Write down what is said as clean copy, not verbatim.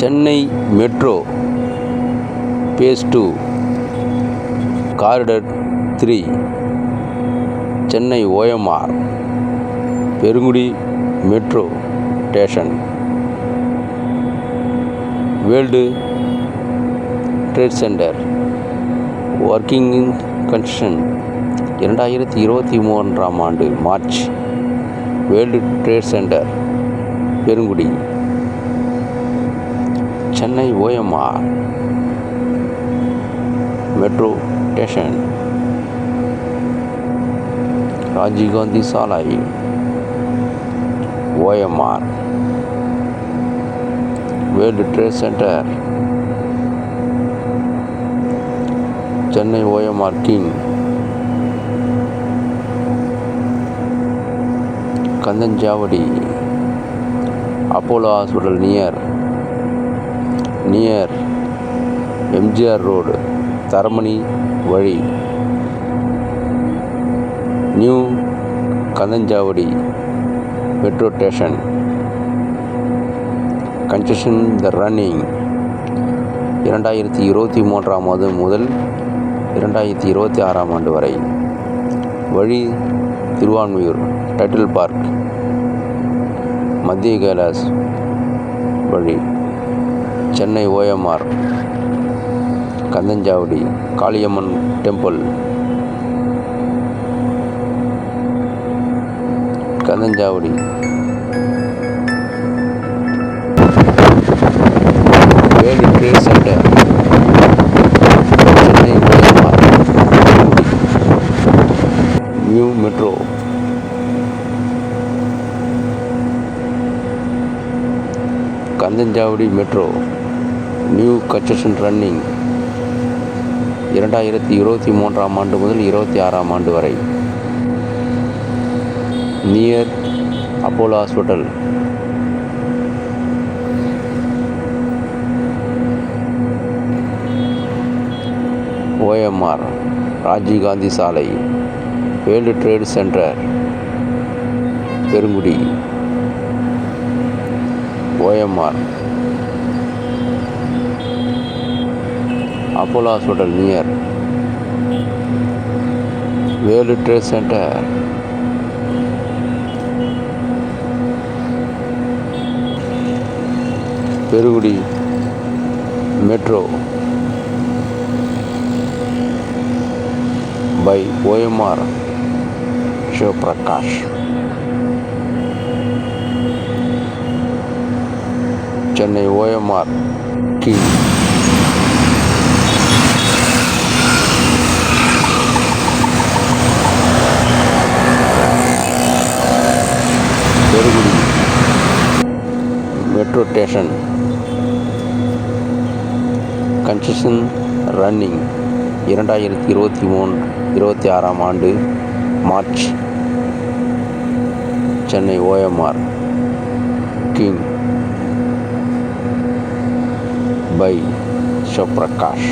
Chennai metro base 2 corridor 3 Chennai OMR Perungudi metro station world trade centre working in construction 2023 ஆண்டு March. World trade centre Perungudi Chennai OMR metro station Rajiv Gandhi சாலை OMR world trade centre Chennai OMR king Kandanchavadi Apollo hospital near MGR road Taramani வழி new Kandanchavadi metro station construction த running 2023 ஆண்டு முதல் 2026 ஆண்டு வரை. வழி Thiruvanmiyur title park மத்திய கைலாஸ் வழி Chennai OMR Kandanchavadi Kaliamman temple Kandanchavadi world trade centre Chennai OMR new metro Kandanchavadi metro new construction running 2023 ஆண்டு முதல் 26 ஆண்டு வரை. Near Apollo hospital OMR Rajiv Gandhi சாலை world trade centre Perungudi OMR Apollo hospital near world trade centre Perungudi metro by OMR Sivaprakash Chennai OMR king Perungudi metro station construction running 2026 ஆண்டு March. Chennai OMR king by Shivprakash.